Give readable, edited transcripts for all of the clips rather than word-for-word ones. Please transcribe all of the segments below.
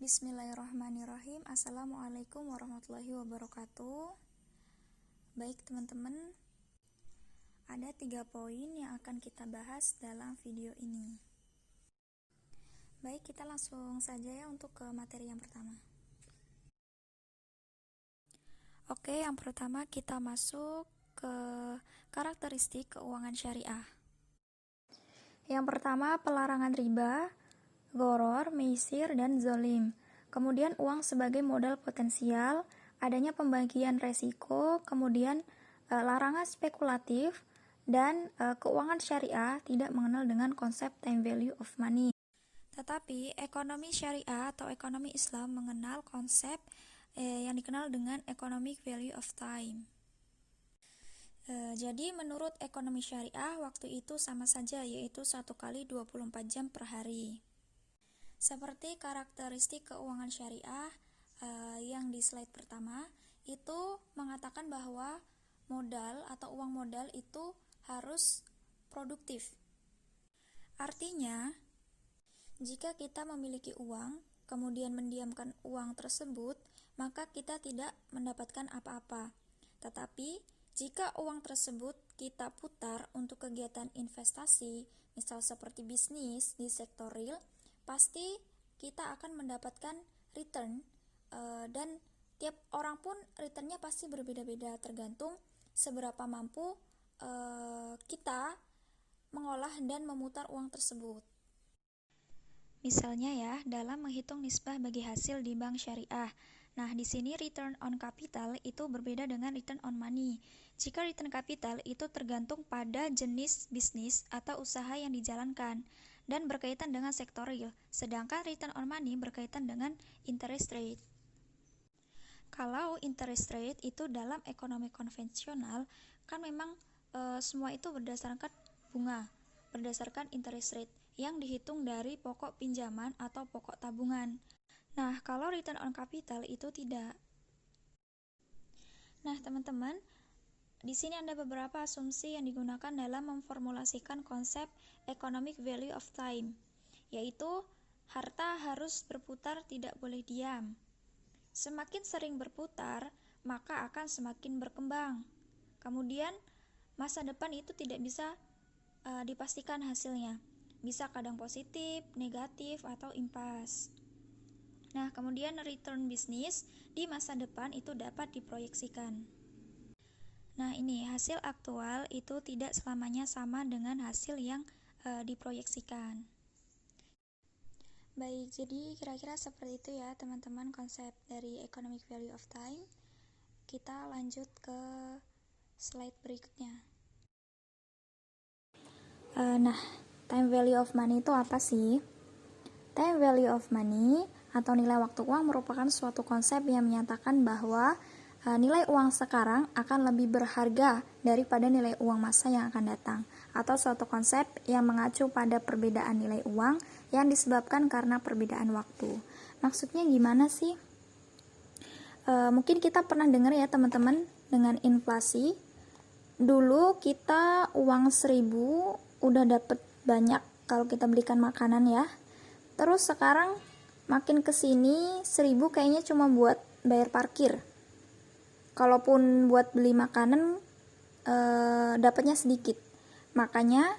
Bismillahirrahmanirrahim. Assalamualaikum warahmatullahi wabarakatuh. Baik teman-teman, ada 3 poin yang akan kita bahas dalam video ini. Baik, kita langsung saja ya untuk ke materi yang pertama. Oke, yang pertama kita masuk ke karakteristik keuangan syariah. Yang pertama, pelarangan riba, gharar, meisir, dan zolim. Kemudian uang sebagai modal potensial, adanya pembagian resiko, kemudian larangan spekulatif, dan keuangan syariah tidak mengenal dengan konsep time value of money. Tetapi ekonomi syariah atau ekonomi Islam mengenal konsep yang dikenal dengan economic value of time. Jadi menurut ekonomi syariah, waktu itu sama saja, yaitu 1 kali 24 jam per hari. Seperti karakteristik keuangan syariah yang di slide pertama, itu mengatakan bahwa modal atau uang modal itu harus produktif. Artinya, jika kita memiliki uang, kemudian mendiamkan uang tersebut, maka kita tidak mendapatkan apa-apa. Tetapi, jika uang tersebut kita putar untuk kegiatan investasi, misal seperti bisnis di sektor real, pasti kita akan mendapatkan return, dan tiap orang pun returnnya pasti berbeda-beda, tergantung seberapa mampu kita mengolah dan memutar uang tersebut. Misalnya ya, dalam menghitung nisbah bagi hasil di bank syariah. Nah, di sini return on capital itu berbeda dengan return on money. Jika return capital itu tergantung pada jenis bisnis atau usaha yang dijalankan dan berkaitan dengan sektor real, sedangkan return on money berkaitan dengan interest rate. Kalau interest rate itu dalam ekonomi konvensional, kan memang semua itu berdasarkan bunga, berdasarkan interest rate yang dihitung dari pokok pinjaman atau pokok tabungan. Nah, kalau return on capital itu tidak. Nah, teman-teman, di sini ada beberapa asumsi yang digunakan dalam memformulasikan konsep economic value of time, yaitu harta harus berputar, tidak boleh diam. Semakin sering berputar, maka akan semakin berkembang. Kemudian, masa depan itu tidak bisa dipastikan hasilnya. Bisa kadang positif, negatif, atau impas. Nah, kemudian return bisnis di masa depan itu dapat diproyeksikan. Nah, ini hasil aktual itu tidak selamanya sama dengan hasil yang diproyeksikan. Baik, jadi kira-kira seperti itu ya teman-teman konsep dari economic value of time. Kita lanjut ke slide berikutnya. Nah, time value of money itu apa sih? Time value of money atau nilai waktu uang merupakan suatu konsep yang menyatakan bahwa nilai uang sekarang akan lebih berharga daripada nilai uang masa yang akan datang, atau suatu konsep yang mengacu pada perbedaan nilai uang yang disebabkan karena perbedaan waktu. Maksudnya gimana sih? Mungkin kita pernah dengar ya teman-teman, dengan inflasi dulu kita uang 1000 udah dapet banyak kalau kita belikan makanan ya. Terus sekarang makin kesini 1000 kayaknya cuma buat bayar parkir. Kalaupun buat beli makanan dapatnya sedikit. Makanya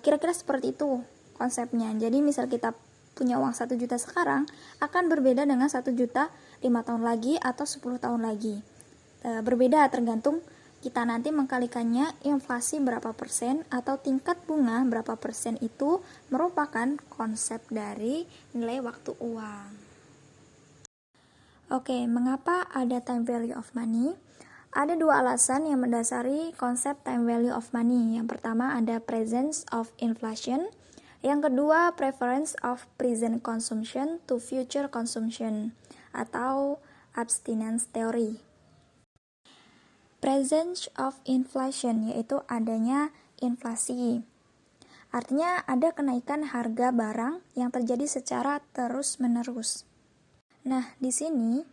kira-kira seperti itu konsepnya. Jadi misal kita punya uang 1 juta sekarang, akan berbeda dengan 1 juta 5 tahun lagi atau 10 tahun lagi. Berbeda tergantung kita nanti mengkalikannya inflasi berapa persen atau tingkat bunga berapa persen, itu merupakan konsep dari nilai waktu uang. Oke, mengapa ada time value of money? Ada 2 alasan yang mendasari konsep time value of money. Yang pertama ada presence of inflation. Yang kedua preference of present consumption to future consumption atau abstinence theory. Presence of inflation yaitu adanya inflasi. Artinya ada kenaikan harga barang yang terjadi secara terus-menerus. Nah, di sini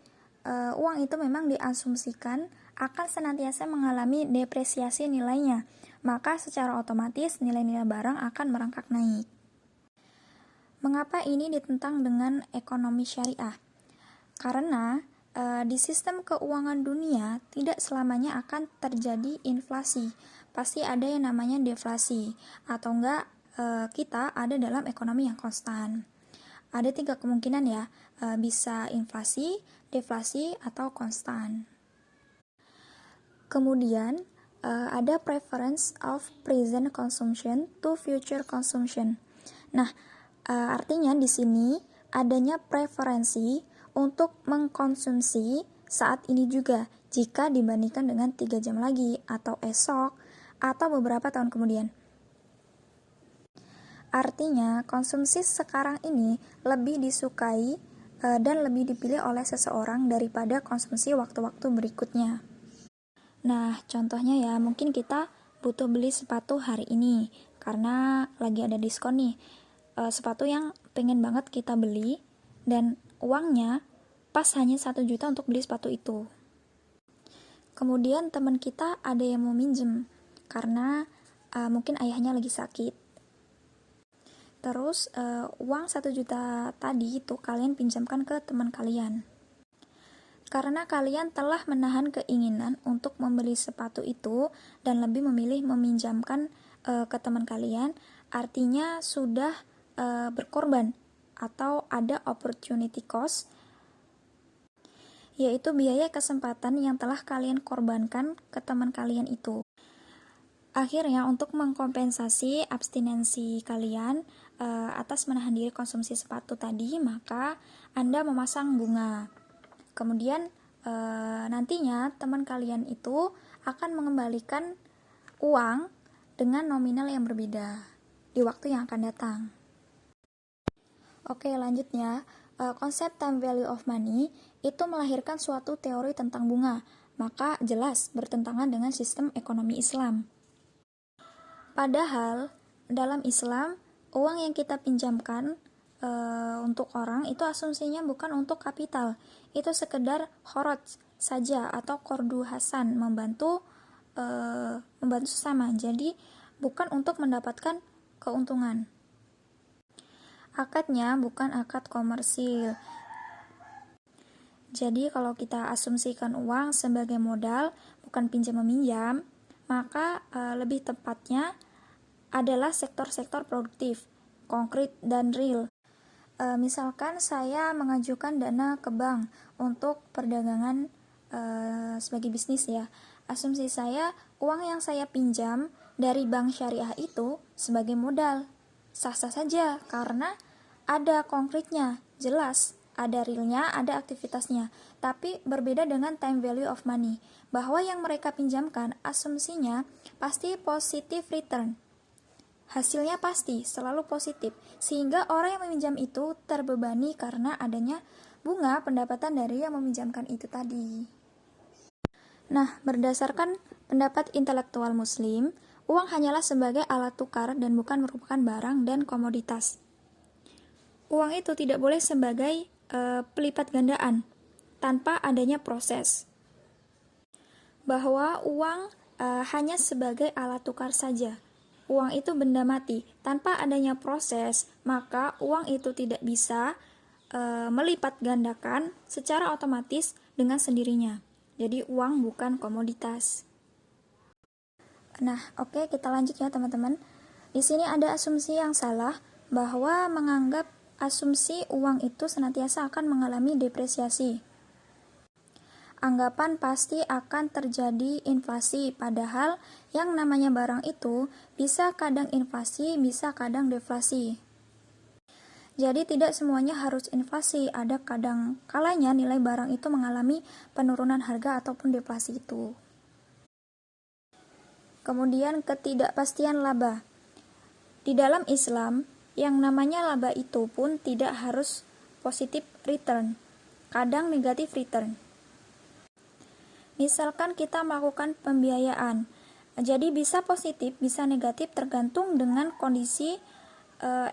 uang itu memang diasumsikan akan senantiasa mengalami depresiasi nilainya, maka secara otomatis nilai-nilai barang akan merangkak naik. Mengapa ini ditentang dengan ekonomi syariah? Karena di sistem keuangan dunia tidak selamanya akan terjadi inflasi. Pasti ada yang namanya deflasi, atau enggak kita ada dalam ekonomi yang konstan. Ada 3 kemungkinan ya, bisa inflasi, deflasi, atau konstan. Kemudian ada preference of present consumption to future consumption. Nah, artinya di sini adanya preferensi untuk mengkonsumsi saat ini juga jika dibandingkan dengan 3 jam lagi atau esok atau beberapa tahun kemudian. Artinya konsumsi sekarang ini lebih disukai dan lebih dipilih oleh seseorang daripada konsumsi waktu-waktu berikutnya. Nah, contohnya ya, mungkin kita butuh beli sepatu hari ini karena lagi ada diskon nih. Sepatu yang pengen banget kita beli dan uangnya pas hanya 1 juta untuk beli sepatu itu. Kemudian teman kita ada yang mau minjem karena mungkin ayahnya lagi sakit. Terus uang 1 juta tadi itu kalian pinjamkan ke teman kalian. Karena kalian telah menahan keinginan untuk membeli sepatu itu dan lebih memilih meminjamkan ke teman kalian, artinya sudah berkorban atau ada opportunity cost, yaitu biaya kesempatan yang telah kalian korbankan ke teman kalian itu. Akhirnya untuk mengkompensasi abstinensi kalian atas menahan diri konsumsi sepatu tadi, maka Anda memasang bunga. Kemudian nantinya teman kalian itu akan mengembalikan uang dengan nominal yang berbeda di waktu yang akan datang. Oke, lanjutnya, konsep time value of money itu melahirkan suatu teori tentang bunga, maka jelas bertentangan dengan sistem ekonomi Islam. Padahal dalam Islam, uang yang kita pinjamkan untuk orang itu asumsinya bukan untuk kapital, itu sekedar khoroj saja atau kordu hasan, membantu sesama. Jadi bukan untuk mendapatkan keuntungan. Akadnya bukan akad komersil. Jadi kalau kita asumsikan uang sebagai modal, bukan pinjam meminjam, maka lebih tepatnya adalah sektor-sektor produktif, konkret dan real. Misalkan saya mengajukan dana ke bank untuk perdagangan sebagai bisnis ya. Asumsi saya, uang yang saya pinjam dari bank syariah itu sebagai modal. Sah-sah saja karena ada konkretnya, jelas, ada realnya, ada aktivitasnya. Tapi berbeda dengan time value of money, bahwa yang mereka pinjamkan asumsinya pasti positive return. Hasilnya pasti selalu positif, sehingga orang yang meminjam itu terbebani karena adanya bunga pendapatan dari yang meminjamkan itu tadi. Nah, berdasarkan pendapat intelektual muslim, uang hanyalah sebagai alat tukar dan bukan merupakan barang dan komoditas. Uang itu tidak boleh sebagai pelipat gandaan tanpa adanya proses. Bahwa uang hanya sebagai alat tukar saja. Uang itu benda mati. Tanpa adanya proses, maka uang itu tidak bisa melipat gandakan secara otomatis dengan sendirinya. Jadi uang bukan komoditas. Nah, oke, kita lanjut ya teman-teman. Di sini ada asumsi yang salah bahwa menganggap asumsi uang itu senantiasa akan mengalami depresiasi. Anggapan pasti akan terjadi inflasi, padahal yang namanya barang itu bisa kadang inflasi, bisa kadang deflasi. Jadi tidak semuanya harus inflasi, ada kadang kalanya nilai barang itu mengalami penurunan harga ataupun deflasi itu. Kemudian ketidakpastian laba. Di dalam Islam, yang namanya laba itu pun tidak harus positive return, kadang negative return. Misalkan kita melakukan pembiayaan, jadi bisa positif, bisa negatif tergantung dengan kondisi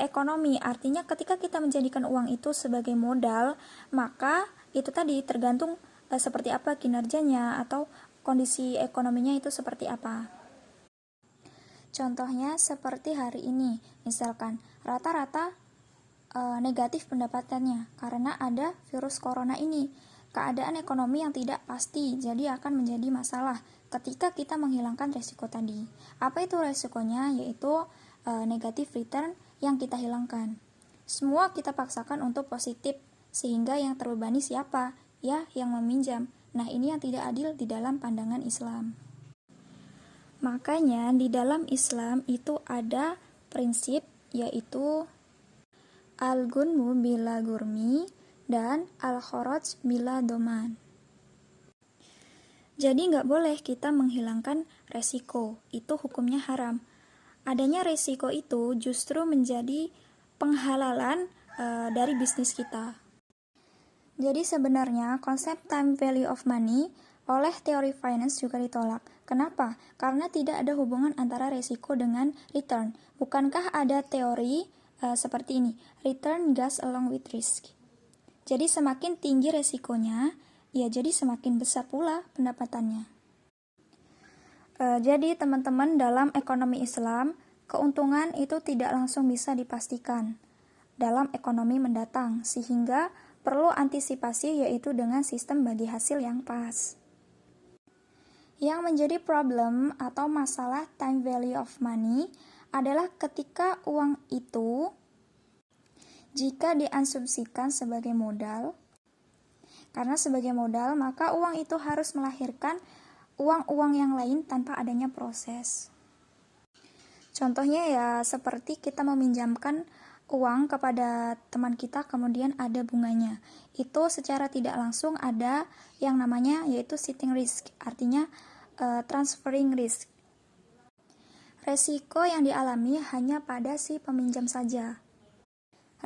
ekonomi. Artinya ketika kita menjadikan uang itu sebagai modal, maka itu tadi tergantung seperti apa kinerjanya atau kondisi ekonominya itu seperti apa. Contohnya seperti hari ini, misalkan rata-rata negatif pendapatannya karena ada virus corona ini. Keadaan ekonomi yang tidak pasti, jadi akan menjadi masalah ketika kita menghilangkan resiko tadi. Apa itu resikonya? Yaitu negatif return yang kita hilangkan. Semua kita paksakan untuk positif, sehingga yang terbebani siapa? Ya, yang meminjam. Nah, ini yang tidak adil di dalam pandangan Islam. Makanya di dalam Islam itu ada prinsip yaitu al-gunmu bila gurmi dan al-kharaj bila doman. Jadi nggak boleh kita menghilangkan resiko, itu hukumnya haram. Adanya resiko itu justru menjadi penghalalan dari bisnis kita. Jadi sebenarnya konsep time value of money oleh teori finance juga ditolak. Kenapa? Karena tidak ada hubungan antara resiko dengan return. Bukankah ada teori seperti ini, return goes along with risk. Jadi semakin tinggi resikonya, ya jadi semakin besar pula pendapatannya. Jadi teman-teman, dalam ekonomi Islam, keuntungan itu tidak langsung bisa dipastikan dalam ekonomi mendatang, sehingga perlu antisipasi yaitu dengan sistem bagi hasil yang pas. Yang menjadi problem atau masalah time value of money adalah ketika uang itu jika diasumsikan sebagai modal, karena sebagai modal maka uang itu harus melahirkan uang-uang yang lain tanpa adanya proses. Contohnya ya seperti kita meminjamkan uang kepada teman kita kemudian ada bunganya. Itu secara tidak langsung ada yang namanya yaitu sitting risk, artinya transferring risk. Resiko yang dialami hanya pada si peminjam saja.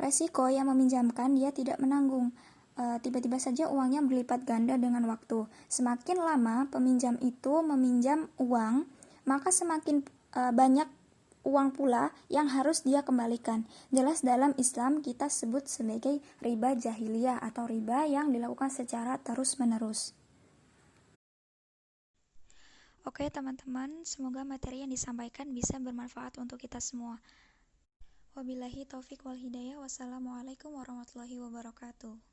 Resiko yang meminjamkan dia tidak menanggung. Tiba-tiba saja uangnya berlipat ganda dengan waktu. Semakin lama peminjam itu meminjam uang, maka semakin banyak uang pula yang harus dia kembalikan. Jelas dalam Islam kita sebut sebagai riba jahiliyah atau riba yang dilakukan secara terus-menerus. Oke teman-teman, semoga materi yang disampaikan bisa bermanfaat untuk kita semua. Wabillahi taufik wal hidayah. Wassalamualaikum warahmatullahi wabarakatuh.